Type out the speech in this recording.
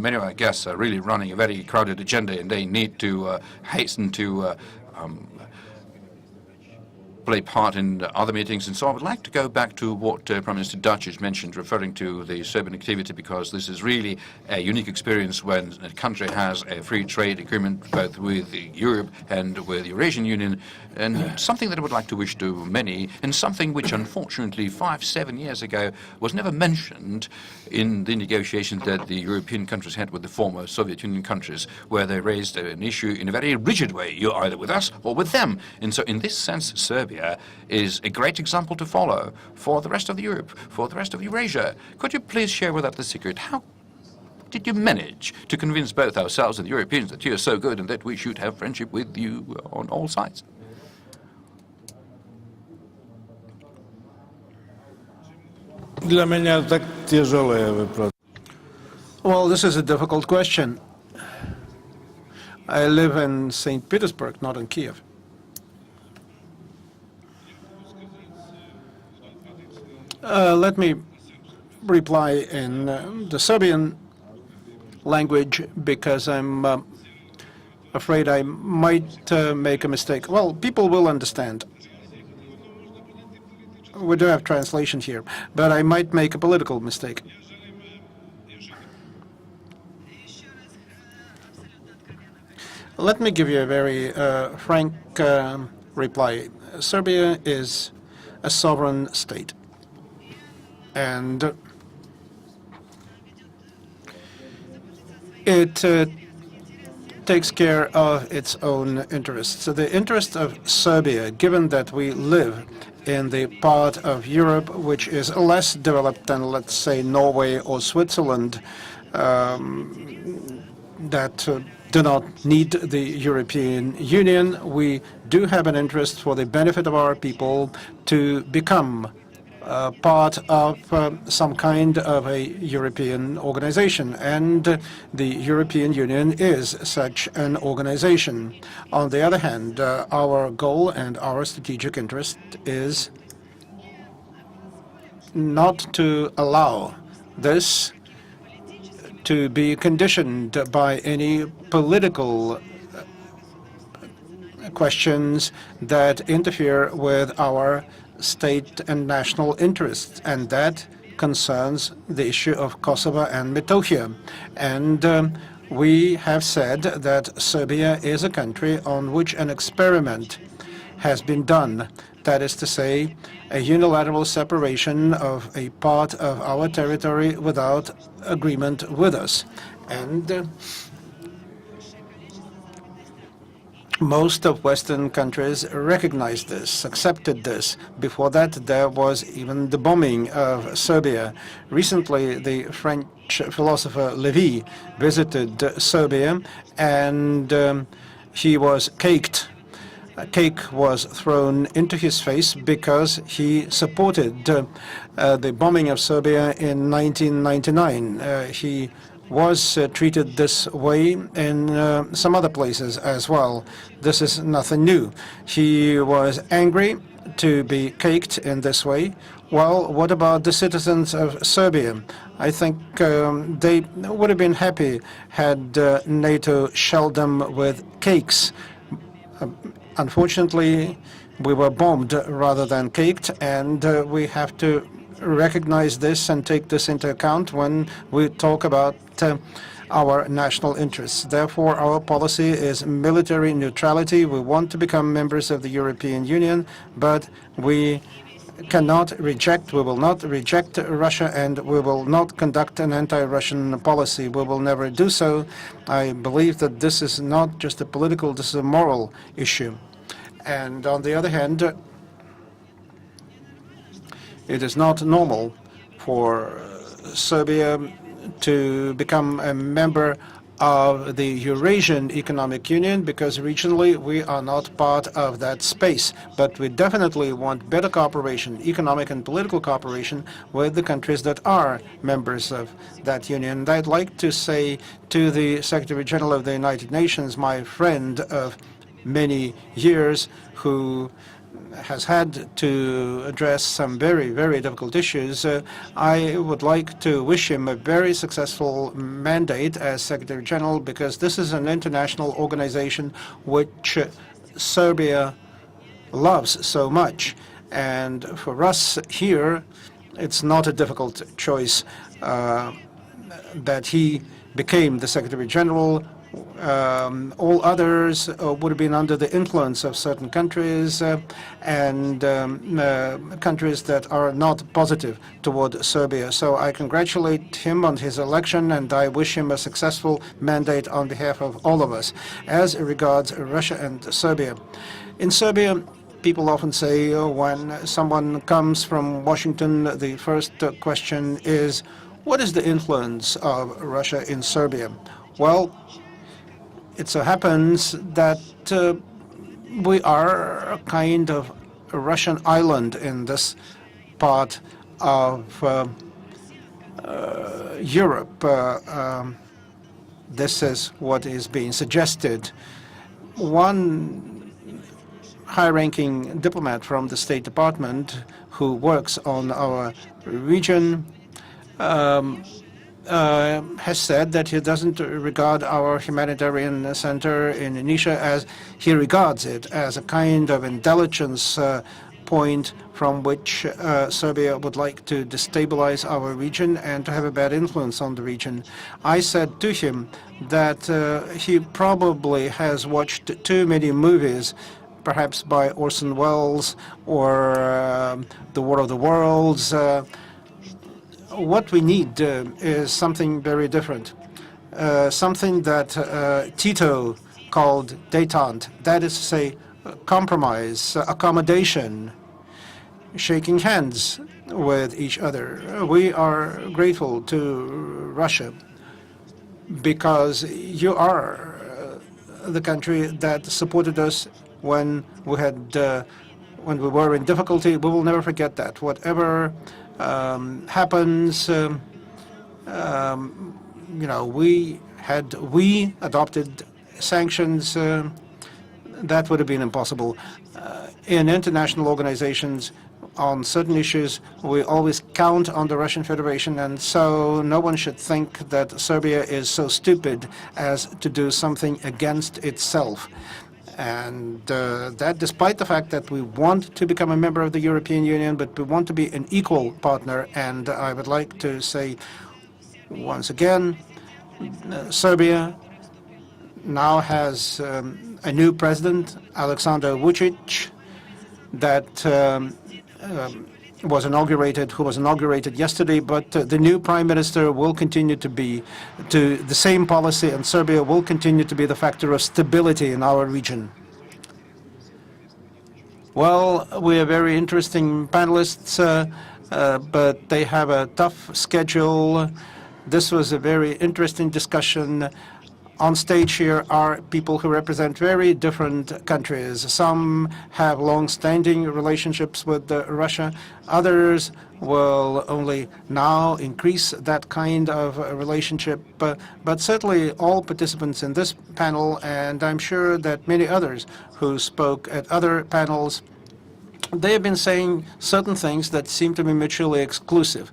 many of our guests are really running a very crowded agenda, and they need to hasten to play part in other meetings. And so I would like to go back to what Prime Minister Dačić mentioned, referring to the Serbian activity, because this is really a unique experience when a country has a free trade agreement both with Europe and with the Eurasian Union, and something that I would like to wish to many, and something which unfortunately 5-7 years ago was never mentioned in the negotiations that the European countries had with the former Soviet Union countries, where they raised an issue in a very rigid way. You're either with us or with them. And so in this sense, Serbia is a great example to follow for the rest of Europe, for the rest of Eurasia. Could you please share with us the secret? How did you manage to convince both ourselves and the Europeans that you're so good and that we should have friendship with you on all sides? Well, this is a difficult question. I live in St. Petersburg, not in Kiev. Let me reply in the Serbian language, because I'm afraid I might make a mistake. Well, people will understand. We do have translation here, but I might make a political mistake. Let me give you a very frank reply. Serbia is a sovereign state, and it takes care of its own interests. So the interest of Serbia, given that we live in the part of Europe which is less developed than, let's say, Norway or Switzerland, that do not need the European Union, we do have an interest for the benefit of our people to become part of some kind of a European organization, and the European Union is such an organization. On the other hand, our goal and our strategic interest is not to allow this to be conditioned by any political questions that interfere with our state and national interests, and that concerns the issue of Kosovo and Metohija. And we have said that Serbia is a country on which an experiment has been done. That is to say, a unilateral separation of a part of our territory without agreement with us. And most of Western countries recognized this, accepted this. Before that, there was even the bombing of Serbia. Recently, the French philosopher Lévy visited Serbia, and he was caked. A cake was thrown into his face because he supported the bombing of Serbia in 1999. He was treated this way in some other places as well. This is nothing new. He was angry to be caked in this way. Well, what about the citizens of Serbia? I think they would have been happy had NATO shelled them with cakes. Unfortunately, we were bombed rather than caked, and we have to recognize this and take this into account when we talk about our national interests. Therefore, our policy is military neutrality. We want to become members of the European Union, but we cannot reject, we will not reject Russia, and we will not conduct an anti-Russian policy. We will never do so. I believe that this is not just a political, this is a moral issue. And on the other hand, it is not normal for Serbia to become a member of the Eurasian Economic Union, because regionally we are not part of that space. But we definitely want better cooperation, economic and political cooperation, with the countries that are members of that union. And I'd like to say to the Secretary General of the United Nations, my friend of many years, who has had to address some very, very difficult issues. I would like to wish him a very successful mandate as Secretary General, because this is an international organization which Serbia loves so much. And for us here, it's not a difficult choice that he became the Secretary General. All others would have been under the influence of certain countries and countries that are not positive toward Serbia. So I congratulate him on his election, and I wish him a successful mandate on behalf of all of us. As regards Russia and Serbia, in Serbia, people often say when someone comes from Washington, the first question is, what is the influence of Russia in Serbia? Well, it so happens that we are a kind of a Russian island in this part of Europe. This is what is being suggested. One high-ranking diplomat from the State Department who works on our region has said that he doesn't regard our humanitarian center in Nisha as he regards it as a kind of intelligence point from which Serbia would like to destabilize our region and to have a bad influence on the region. I said to him that he probably has watched too many movies, perhaps by Orson Welles or The War of the Worlds. What we need is something very different, something that Tito called détente, that is to say, compromise, accommodation, shaking hands with each other. We are grateful to Russia because you are the country that supported us when we were in difficulty. We will never forget that. Whatever happens, we adopted sanctions. That would have been impossible. In international organizations, on certain issues, we always count on the Russian Federation, and so no one should think that Serbia is so stupid as to do something against itself. And that despite the fact that we want to become a member of the European Union, but we want to be an equal partner. And I would like to say once again, Serbia now has a new president, Aleksandar Vučić, that who was inaugurated yesterday, but the new prime minister will continue to be to the same policy, and Serbia will continue to be the factor of stability in our region. Well, we are very interesting panelists, but they have a tough schedule. This was a very interesting discussion. On stage here are people who represent very different countries. Some have long-standing relationships with Russia. Others will only now increase that kind of relationship. But certainly all participants in this panel, and I'm sure that many others who spoke at other panels, they have been saying certain things that seem to be mutually exclusive.